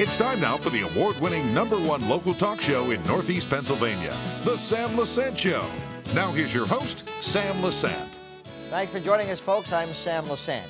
It's time now for the award-winning #1 local talk show in Northeast Pennsylvania, The Sam Lesante Show. Now here's your host, Sam Lesante. Thanks for joining us, folks. I'm Sam Lesante.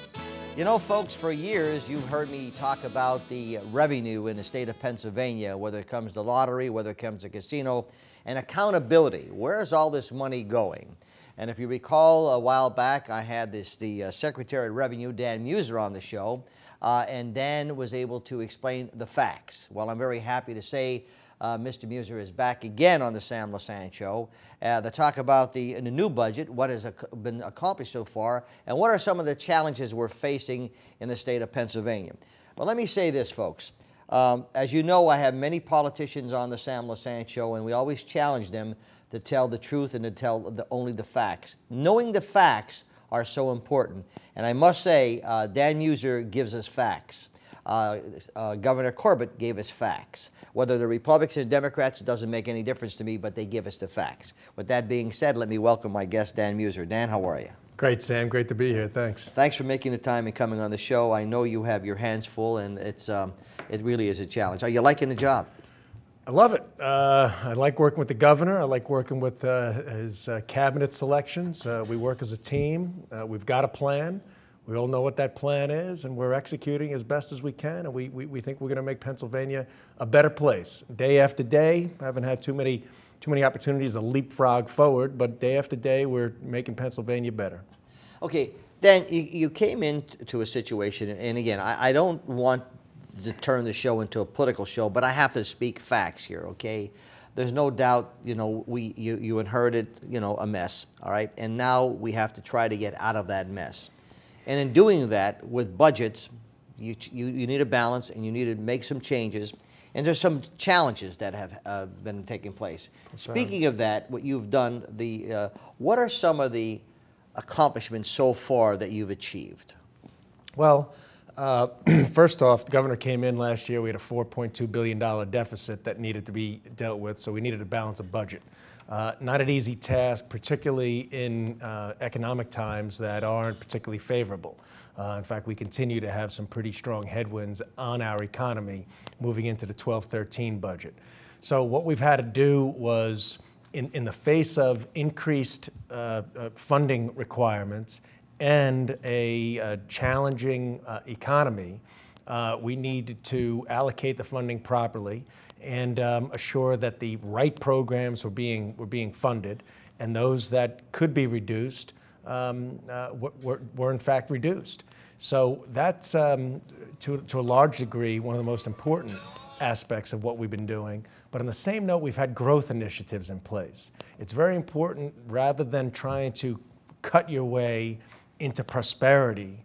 You know, folks, for years you've heard me talk about the revenue in the state of Pennsylvania, whether it comes to lottery, whether it comes to casino, and accountability. Where's all this money going? And if you recall, a while back, I had the Secretary of Revenue, Dan Meuser, on the show, and Dan was able to explain the facts. Well, I'm very happy to say Mr. Meuser is back again on the Sam Lesante Show to talk about the new budget, what has been accomplished so far, and what are some of the challenges we're facing in the state of Pennsylvania. But let me say this, folks. As you know, I have many politicians on the Sam Lesante Show, and we always challenge them to tell the truth and to tell only the facts. Knowing the facts are so important. And I must say, Dan Meuser gives us facts. Governor Corbett gave us facts. Whether they're Republicans or Democrats, it doesn't make any difference to me, but they give us the facts. With that being said, let me welcome my guest, Dan Meuser. Dan, how are you? Great, Sam. Great to be here. Thanks. Thanks for making the time and coming on the show. I know you have your hands full, and it really is a challenge. Are you liking the job? I love it. I like working with the governor. I like working with his cabinet selections. We work as a team. We've got a plan. We all know what that plan is, and we're executing as best as we can, and we think we're going to make Pennsylvania a better place. Day after day, I haven't had too many opportunities to leapfrog forward, but day after day, we're making Pennsylvania better. Okay, Dan, you came into a situation, and again, I don't want to turn the show into a political show, but I have to speak facts here, okay? There's no doubt, you know, you inherited, you know, a mess, all right? And now we have to try to get out of that mess. And in doing that, with budgets, you need a balance, and you need to make some changes. And there's some challenges that have been taking place. Speaking of that, what you've done, what are some of the accomplishments so far that you've achieved? Well, first off, the governor came in last year. We had a $4.2 billion deficit that needed to be dealt with, so we needed to balance a budget. Not an easy task, particularly in economic times that aren't particularly favorable. In fact, we continue to have some pretty strong headwinds on our economy moving into the 12-13 budget. So what we've had to do was, in the face of increased funding requirements and a challenging economy, we needed to allocate the funding properly and assure that the right programs were being funded, and those that could be reduced were in fact reduced. So that's, to a large degree, one of the most important aspects of what we've been doing. But on the same note, we've had growth initiatives in place. It's very important, rather than trying to cut your way into prosperity.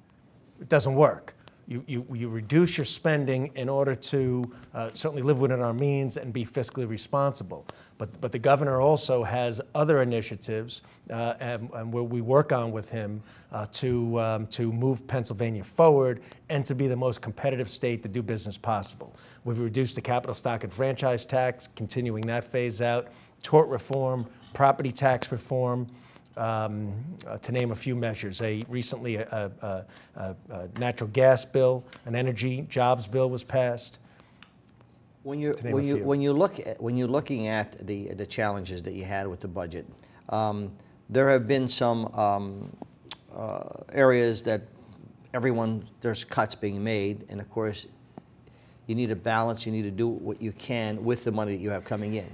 It doesn't work. You reduce your spending in order to certainly live within our means and be fiscally responsible. But the governor also has other initiatives and where we work on with him to move Pennsylvania forward and to be the most competitive state to do business possible. We've reduced the capital stock and franchise tax, continuing that phase out, tort reform, property tax reform, to name a few measures. Recently a natural gas bill, an energy jobs bill was passed. When you're looking at the challenges that you had with the budget, there have been some areas that there's cuts being made, and of course you need a balance. You need to do what you can with the money that you have coming in.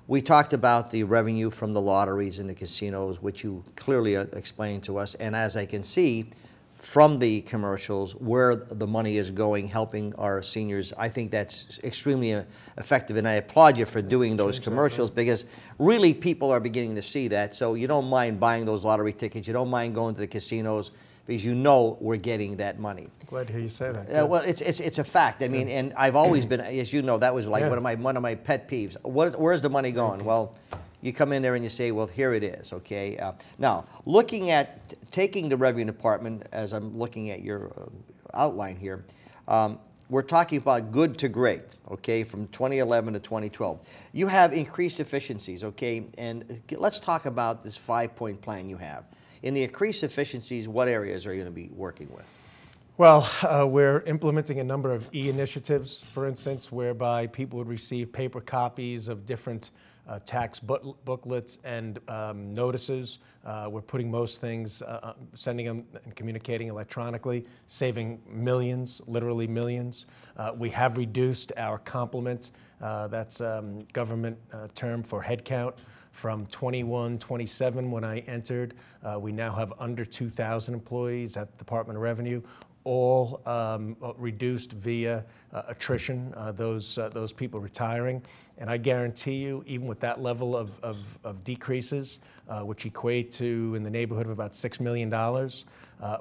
We talked about the revenue from the lotteries and the casinos, which you clearly explained to us. And as I can see from the commercials where the money is going, helping our seniors, I think that's extremely effective. And I applaud you for doing those commercials, because really people are beginning to see that. So you don't mind buying those lottery tickets. You don't mind going to the casinos, because you know we're getting that money. Glad to hear you say that. Well, it's a fact. I mean, and I've always been, as you know, that was like one of my pet peeves. Where's the money going? Well, you come in there and you say, well, here it is, okay? Now, looking at taking the Revenue Department, as I'm looking at your outline here, we're talking about good to great, okay, from 2011 to 2012. You have increased efficiencies, okay? And let's talk about this 5-point plan you have. In the increased efficiencies, what areas are you going to be working with? Well, we're implementing a number of e-initiatives, for instance, whereby people would receive paper copies of different tax booklets and notices. We're putting most things, sending them and communicating electronically, saving millions, literally millions. We have reduced our complement, that's government term for headcount, from 27 when I entered. We now have under 2,000 employees at the Department of Revenue, all reduced via attrition, those people retiring. And I guarantee you, even with that level of decreases, which equate to in the neighborhood of about $6 million,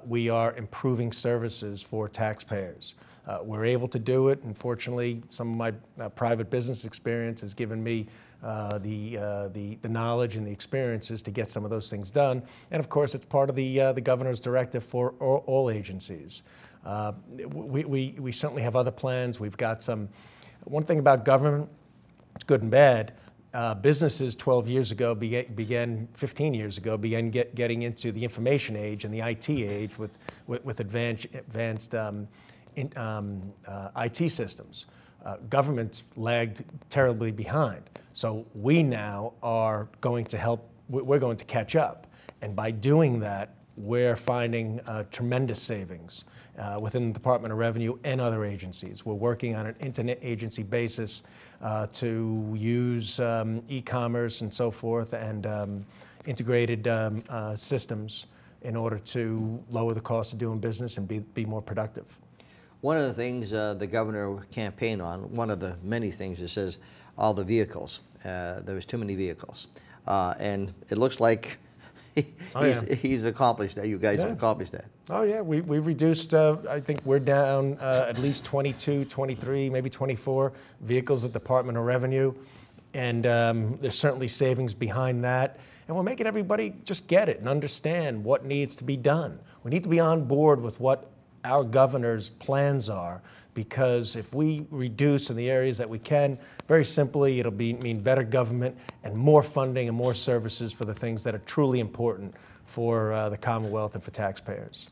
we are improving services for taxpayers. We're able to do it. Unfortunately, some of my private business experience has given me the knowledge and the experiences to get some of those things done. And of course, it's part of the governor's directive for all agencies. We certainly have other plans. We've got some. One thing about government, it's good and bad. Businesses 12 years ago 15 years ago, began getting into the information age and the IT age with advanced IT systems. Governments lagged terribly behind. So we now are going to help, we're going to catch up. And by doing that, we're finding tremendous savings within the Department of Revenue and other agencies. We're working on an internet agency basis to use e-commerce and so forth and integrated systems in order to lower the cost of doing business and be more productive. One of the things the governor campaigned on, one of the many things, it says all the vehicles. There was too many vehicles. And it looks like he's accomplished that. You guys have accomplished that. Oh yeah, we've reduced, I think we're down at least 22, 23, maybe 24 vehicles at the Department of Revenue. And there's certainly savings behind that. And we're making everybody just get it and understand what needs to be done. We need to be on board with what our governor's plans are, because if we reduce in the areas that we can, very simply, it'll mean better government and more funding and more services for the things that are truly important for the Commonwealth and for taxpayers.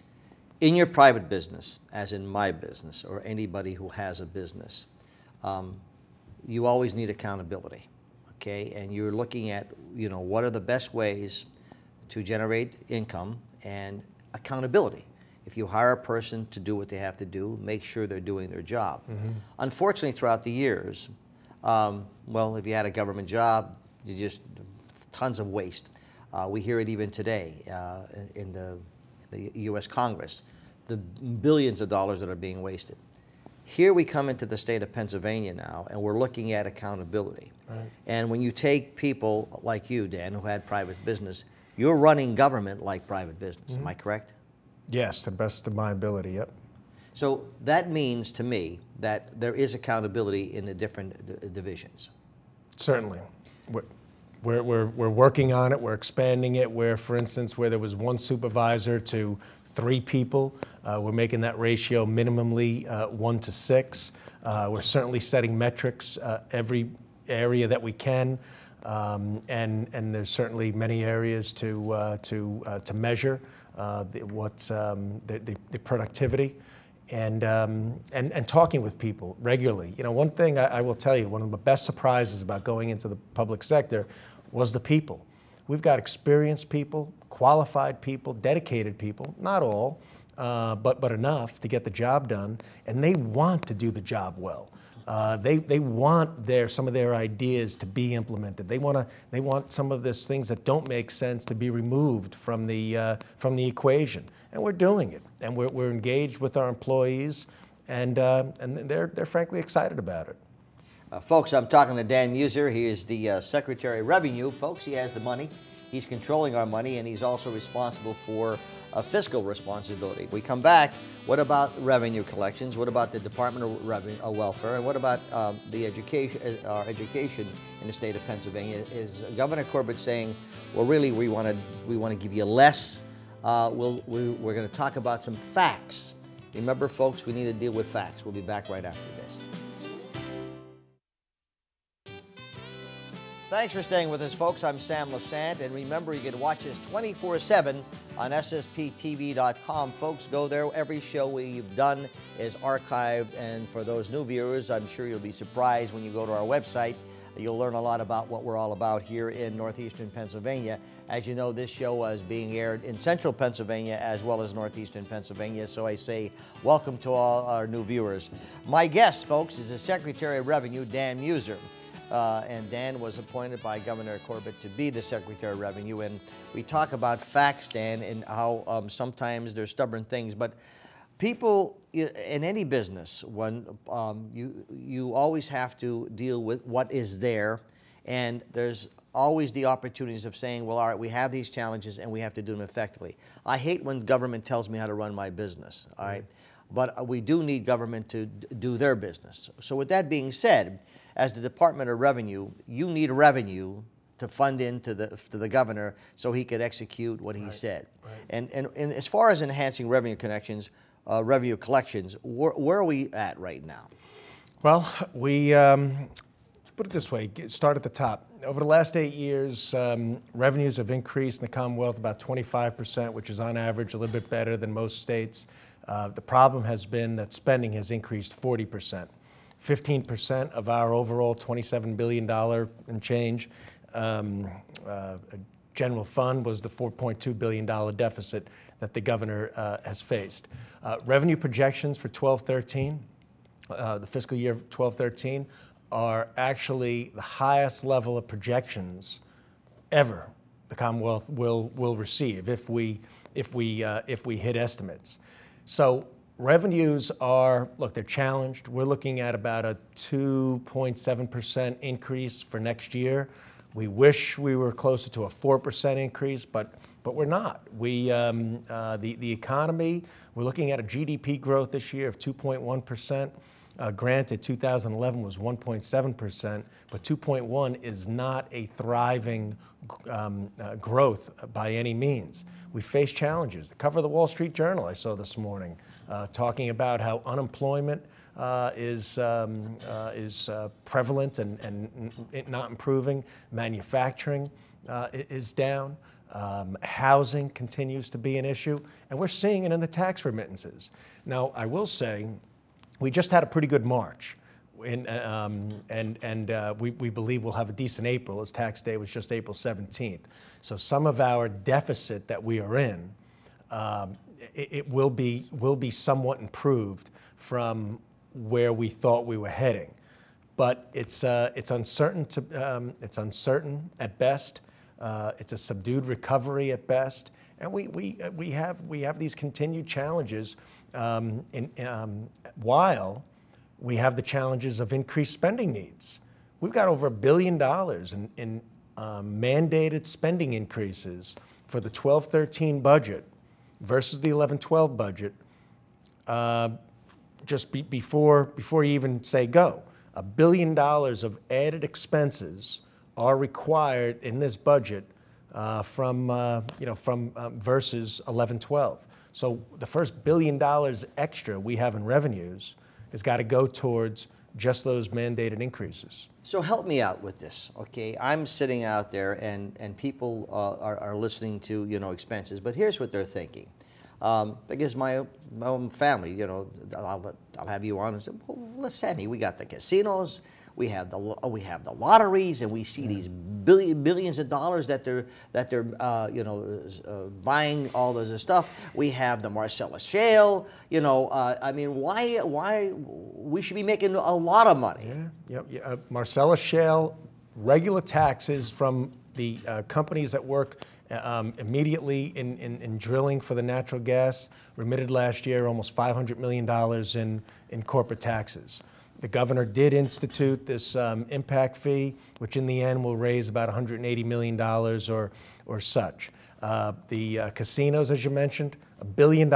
In your private business, as in my business or anybody who has a business, you always need accountability, okay? And you're looking at, what are the best ways to generate income and accountability. If you hire a person to do what they have to do, make sure they're doing their job. Mm-hmm. Unfortunately, throughout the years, well, if you had a government job, you just tons of waste. We hear it even today in the U.S. Congress, the billions of dollars that are being wasted. Here we come into the state of Pennsylvania now, and we're looking at accountability. Right. And when you take people like you, Dan, who had private business, you're running government like private business. Mm-hmm. Am I correct? Yes, to the best of my ability, yep. So that means to me that there is accountability in the different divisions. Certainly. We're working on it, we're expanding it, where, for instance, where there was one supervisor to 3 people, we're making that ratio minimally 1 to 6. We're certainly setting metrics every area that we can, and there's certainly many areas to measure the productivity, and talking with people regularly. One thing I will tell you, one of the best surprises about going into the public sector was the people. We've got experienced people, qualified people, dedicated people, not all, but enough to get the job done, and they want to do the job well. They want some of their ideas to be implemented. They want some of these things that don't make sense to be removed from the equation, and we're doing it. And we're engaged with our employees, and they're frankly excited about it. Folks, I'm talking to Dan Meuser. He is the Secretary of Revenue. Folks, he has the money. He's controlling our money, and he's also responsible for fiscal responsibility. We come back, what about revenue collections? What about the Department of Revenue, Welfare? And what about the education in the state of Pennsylvania? Is Governor Corbett saying, well, really, we want to give you less? We're going to talk about some facts. Remember, folks, we need to deal with facts. We'll be back right after this. Thanks for staying with us, folks. I'm Sam Lesante, and remember, you can watch us 24/7 on ssptv.com. Folks, go there. Every show we've done is archived, and for those new viewers, I'm sure you'll be surprised when you go to our website. You'll learn a lot about what we're all about here in northeastern Pennsylvania. As you know, this show was being aired in central Pennsylvania as well as northeastern Pennsylvania, so I say welcome to all our new viewers. My guest, folks, is the Secretary of Revenue, Dan Meuser. And Dan was appointed by Governor Corbett to be the Secretary of Revenue. And we talk about facts, Dan, and how sometimes there's stubborn things. But people in any business, when you always have to deal with what is there, and there's always the opportunities of saying, well, all right, we have these challenges and we have to do them effectively. I hate when government tells me how to run my business, all right? But we do need government to do their business. So with that being said, as the Department of Revenue, you need revenue to fund into the governor so he could execute what he said. Right. And as far as enhancing revenue collections, where are we at right now? Well, we put it this way, start at the top. Over the last 8 years, revenues have increased in the Commonwealth about 25%, which is on average a little bit better than most states. The problem has been that spending has increased 40%. 15% of our overall $27 billion and change general fund was the $4.2 billion deficit that the governor has faced. Revenue projections for 12-13, the fiscal year 12-13, are actually the highest level of projections ever the Commonwealth will receive if we hit estimates. So revenues are, look, they're challenged. We're looking at about a 2.7% increase for next year. We wish we were closer to a 4% increase, but we're not. The economy, we're looking at a GDP growth this year of 2.1%. Granted, 2011 was 1.7%, but 2.1 is not a thriving growth by any means. We face challenges. The cover of the Wall Street Journal I saw this morning talking about how unemployment is prevalent and not improving. Manufacturing is down. Housing continues to be an issue, and we're seeing it in the tax remittances. Now, I will say, we just had a pretty good March, we believe we'll have a decent April, as tax day was just April 17th. So some of our deficit that we are in, it will be somewhat improved from where we thought we were heading, but it's uncertain at best. It's a subdued recovery at best, and we have these continued challenges. While we have the challenges of increased spending needs. We've got over $1 billion in mandated spending increases for the 12-13 budget versus the 11-12 budget just before you even say go. $1 billion of added expenses are required in this budget from versus 11-12. So the first $1 billion extra we have in revenues has got to go towards just those mandated increases. So help me out with this, okay? I'm sitting out there and people are listening to, expenses, but here's what they're thinking. Because my own family, I'll have you on and say, well, Sammy, we got the casinos, we have the lotteries, and we see these billions of dollars that they're buying all this stuff. We have the Marcellus Shale. I mean, why we should be making a lot of money? Yeah. Marcellus Shale, regular taxes from the companies that work immediately in drilling for the natural gas remitted last year almost $500 million in corporate taxes. The governor did institute this impact fee, which in the end will raise about $180 million or such. The casinos, as you mentioned, $1 billion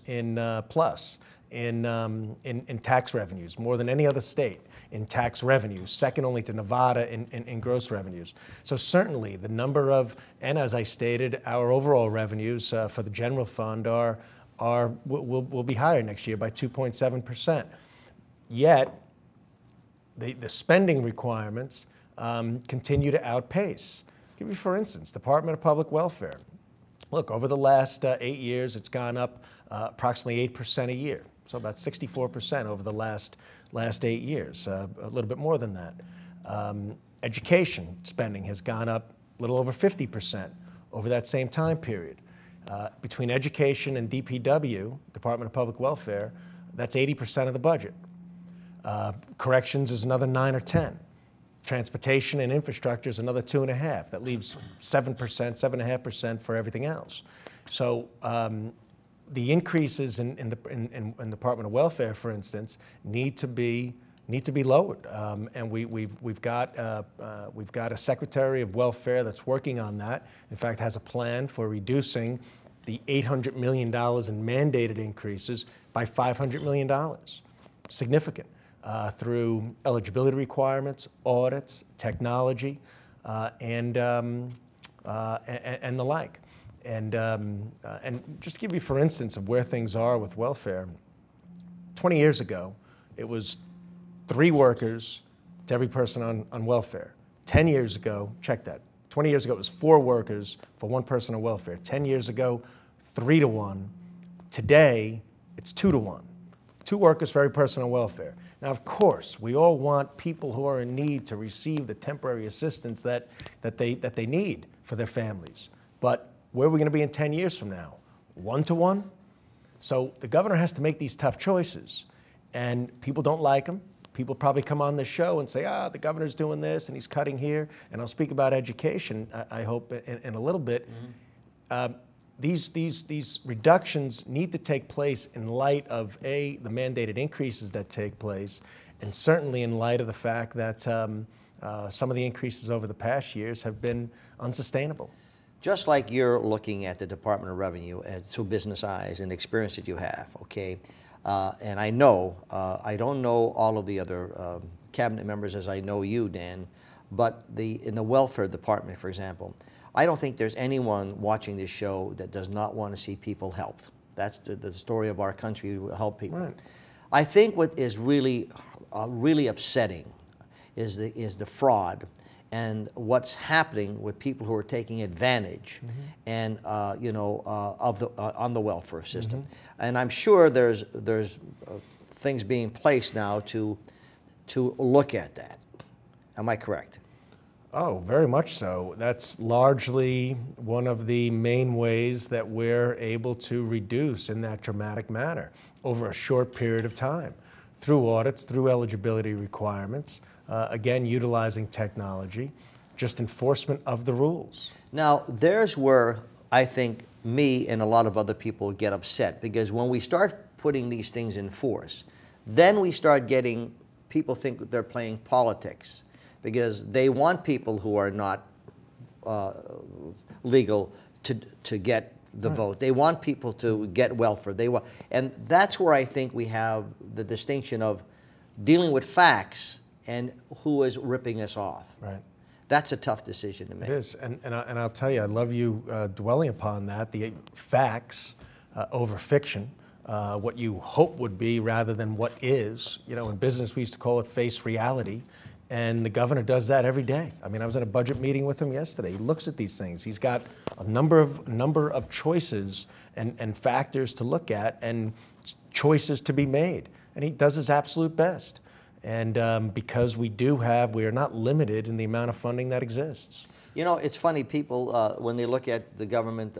in plus in tax revenues, more than any other state in tax revenues, second only to Nevada in gross revenues. So certainly the number of, and as I stated, our overall revenues for the general fund will be higher next year by 2.7%. Yet, the spending requirements continue to outpace. I'll give you, for instance, Department of Public Welfare. Look, over the last 8 years, it's gone up approximately 8% a year, so about 64% over the last 8 years, a little bit more than that. Education spending has gone up a little over 50% over that same time period. Between education and DPW, Department of Public Welfare, that's 80% of the budget. Corrections is another 9 or 10. Transportation and infrastructure is another 2.5. That leaves 7%, 7.5% for everything else. So the increases in the Department of Welfare, for instance, need to be lowered. And we've got a Secretary of Welfare that's working on that. In fact, has a plan for reducing the $800 million in mandated increases by $500 million. Significant. Through eligibility requirements, audits, technology, and the like. And just to give you, for instance, of where things are with welfare, 20 years ago, it was 3 workers to every person on welfare. 10 years ago, check that. 20 years ago, it was 4 workers for 1 person on welfare. 10 years ago, 3 to 1. Today, it's 2 to 1. 2 workers for every person on welfare. Now, of course, we all want people who are in need to receive the temporary assistance that they need for their families. But where are we going to be in 10 years from now? 1 to 1? So the governor has to make these tough choices. And people don't like them. People probably come on this show and say, the governor's doing this and he's cutting here. And I'll speak about education, I hope, in a little bit. Mm-hmm. These reductions need to take place in light of, A, the mandated increases that take place, and certainly in light of the fact that some of the increases over the past years have been unsustainable. Just like you're looking at the Department of Revenue through business eyes and experience that you have, okay? And I know, I don't know all of the other cabinet members as I know you, Dan, but in the welfare department, for example, I don't think there's anyone watching this show that does not want to see people helped. That's the story of our country, to help people. Right. I think what is really, really upsetting is the fraud and what's happening with people who are taking advantage, mm-hmm. and on the welfare system. Mm-hmm. And I'm sure there's things being placed now to look at that. Am I correct? Oh, very much so. That's largely one of the main ways that we're able to reduce in that dramatic manner over a short period of time, through audits, through eligibility requirements, again, utilizing technology, just enforcement of the rules. Now, there's where I think me and a lot of other people get upset, because when we start putting these things in force, then we start getting, people think they're playing politics, because they want people who are not legal to get the vote. They want people to get welfare. And that's where I think we have the distinction of dealing with facts and who is ripping us off. Right. That's a tough decision to make. It is, and I'll tell you, I love you dwelling upon that, the facts over fiction, what you hope would be rather than what is. You know, in business we used to call it face reality. And the governor does that every day. I mean, I was in a budget meeting with him yesterday. He looks at these things. He's got a number of choices and factors to look at and choices to be made. And he does his absolute best. And because we are not limited in the amount of funding that exists. You know, it's funny, people, when they look at the government,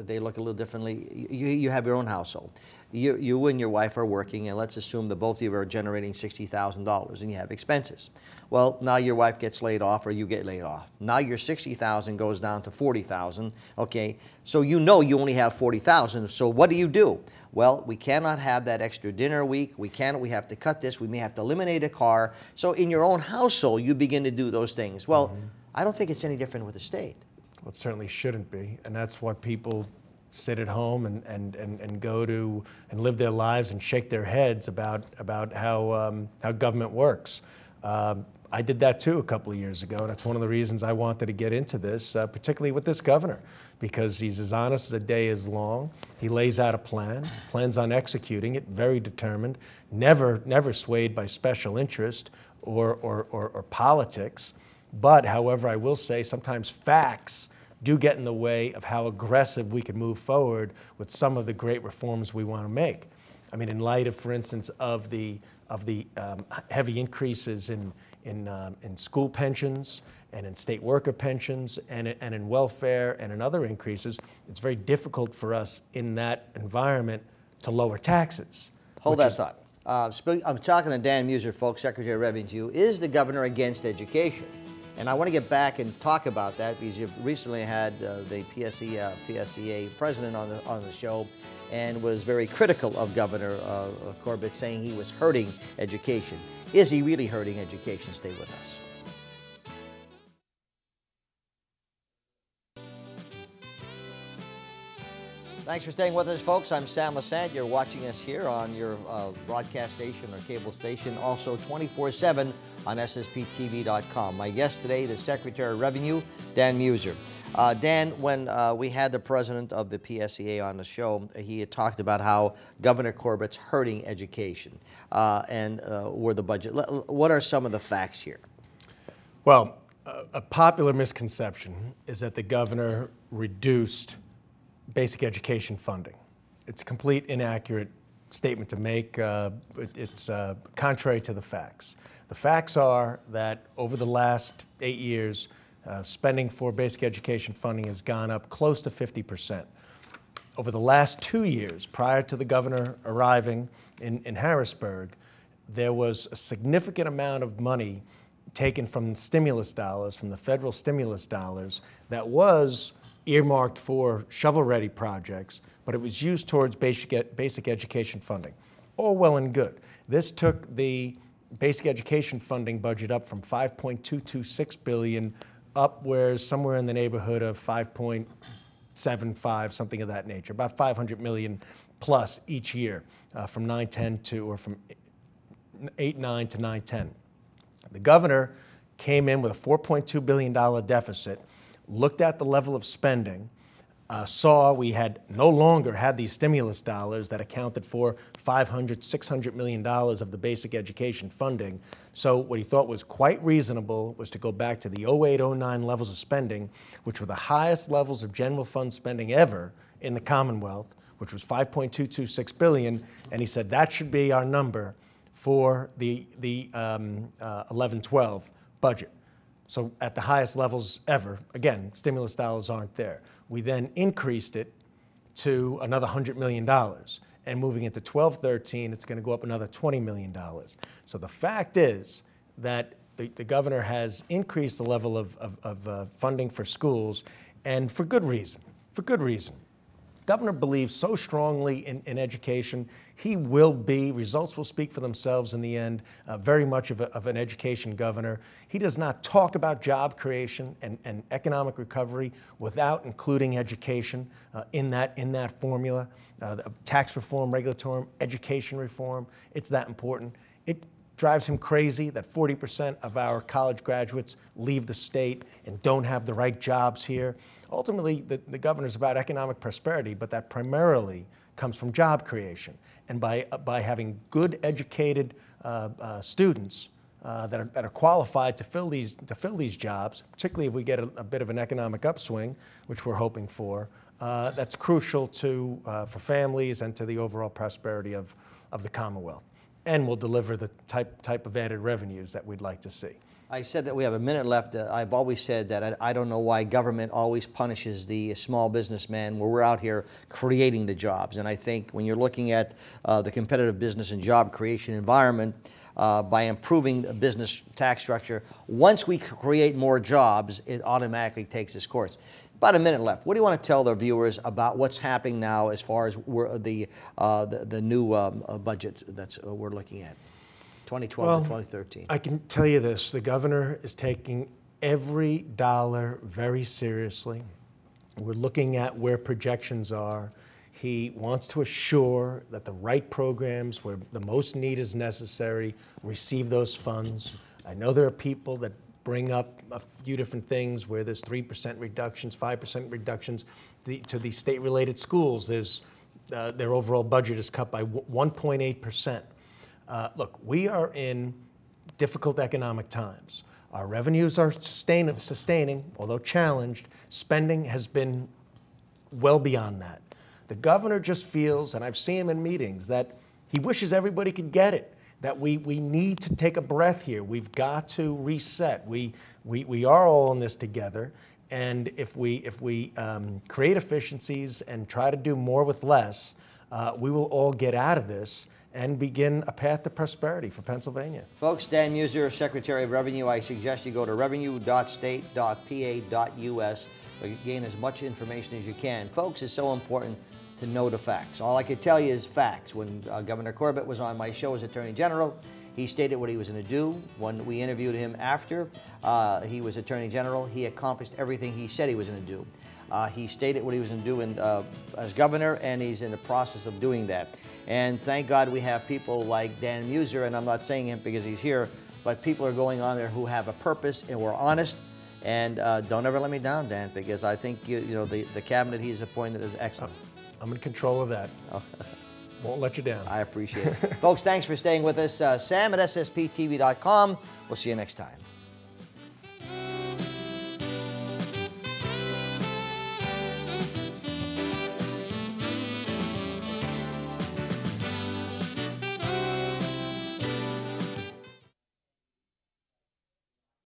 they look a little differently. You have your own household. You and your wife are working, and let's assume that both of you are generating $60,000, and you have expenses. Well, now your wife gets laid off, or you get laid off. Now your $60,000 goes down to $40,000, okay? So you know you only have $40,000, so what do? Well, we cannot have that extra dinner a week. We have to cut this. We may have to eliminate a car. So in your own household, you begin to do those things. Well, mm-hmm. I don't think it's any different with the state. Well, it certainly shouldn't be, and that's what people sit at home and go to and live their lives and shake their heads about how government works. I did that too a couple of years ago, and that's one of the reasons I wanted to get into this, particularly with this governor, because he's as honest as a day is long. He lays out a plan, plans on executing it, very determined, never swayed by special interest or politics. But, however, I will say sometimes facts do get in the way of how aggressive we can move forward with some of the great reforms we want to make. I mean, in light of, for instance, of the heavy increases in school pensions and in state worker pensions and in welfare and in other increases, it's very difficult for us in that environment to lower taxes. Hold that thought. I'm talking to Dan Meuser, folks, Secretary of Revenue. Is the governor against education? And I want to get back and talk about that because you've recently had the PSEA president on the show and was very critical of Governor Corbett, saying he was hurting education. Is he really hurting education? Stay with us. Thanks for staying with us, folks. I'm Sam Lesante. You're watching us here on your broadcast station or cable station, also 24/7 on ssptv.com. My guest today, the Secretary of Revenue, Dan Meuser. Dan, when we had the president of the PSEA on the show, he had talked about how Governor Corbett's hurting education and where the budget. What are some of the facts here? Well, a popular misconception is that the governor reduced basic education funding. It's a complete inaccurate statement to make. It's contrary to the facts. The facts are that over the last 8 years, spending for basic education funding has gone up close to 50%. Over the last 2 years, prior to the governor arriving in Harrisburg, there was a significant amount of money taken from stimulus dollars, from the federal stimulus dollars, that was earmarked for shovel-ready projects, but it was used towards basic education funding. All well and good. This took the basic education funding budget up from $5.226 billion up somewhere in the neighborhood of 5.75, something of that nature, about 500 million plus each year from 9-10 to, or from 8-9 to 9-10. The governor came in with a $4.2 billion deficit, looked at the level of spending, saw we had no longer had these stimulus dollars that accounted for $600 million of the basic education funding. So what he thought was quite reasonable was to go back to the 08-09 levels of spending, which were the highest levels of general fund spending ever in the Commonwealth, which was $5.226 billion, and he said that should be our number for the 11-12 budget. So at the highest levels ever, again, stimulus dollars aren't there. We then increased it to another $100 million. And moving into 12-13, it's going to go up another $20 million. So the fact is that the governor has increased the level of funding for schools, and for good reason, Governor believes so strongly in education. He will be, results will speak for themselves in the end, very much of an education governor. He does not talk about job creation and economic recovery without including education in that formula. Tax reform, regulatory, education reform, it's that important. It drives him crazy that 40% of our college graduates leave the state and don't have the right jobs here. Ultimately, the governor's about economic prosperity, but that primarily comes from job creation. And by having good, educated students that are qualified to fill these jobs, particularly if we get a bit of an economic upswing, which we're hoping for, that's crucial for families and to the overall prosperity of the Commonwealth, and will deliver the type of added revenues that we'd like to see. I said that we have a minute left. I've always said that I don't know why government always punishes the small businessman where we're out here creating the jobs. And I think when you're looking at the competitive business and job creation environment, by improving the business tax structure, once we create more jobs, it automatically takes its course. About a minute left. What do you want to tell the viewers about what's happening now as far as the new budget that we're looking at? 2012 to 2013. I can tell you this, the governor is taking every dollar very seriously. We're looking at where projections are. He wants to assure that the right programs where the most need is necessary receive those funds. I know there are people that bring up a few different things where there's 3% reductions, 5% reductions to the state-related schools. Their overall budget is cut by 1.8%. Look, we are in difficult economic times. Our revenues are sustaining, although challenged. Spending has been well beyond that. The governor just feels, and I've seen him in meetings, that he wishes everybody could get it, that we need to take a breath here. We've got to reset. We are all in this together, and if we create efficiencies and try to do more with less, we will all get out of this and begin a path to prosperity for Pennsylvania. Folks, Dan Meuser, Secretary of Revenue. I suggest you go to revenue.state.pa.us to gain as much information as you can. Folks, it's so important to know the facts. All I could tell you is facts. When Governor Corbett was on my show as Attorney General, he stated what he was going to do. When we interviewed him after he was Attorney General, he accomplished everything he said he was going to do. He stated what he was going to do as governor, and he's in the process of doing that. And thank God we have people like Dan Meuser, and I'm not saying him because he's here, but people are going on there who have a purpose and we're honest. And don't ever let me down, Dan, because I think the cabinet he's appointed is excellent. I'm in control of that. Won't let you down. I appreciate it. Folks, thanks for staying with us. Sam at ssptv.com. We'll see you next time.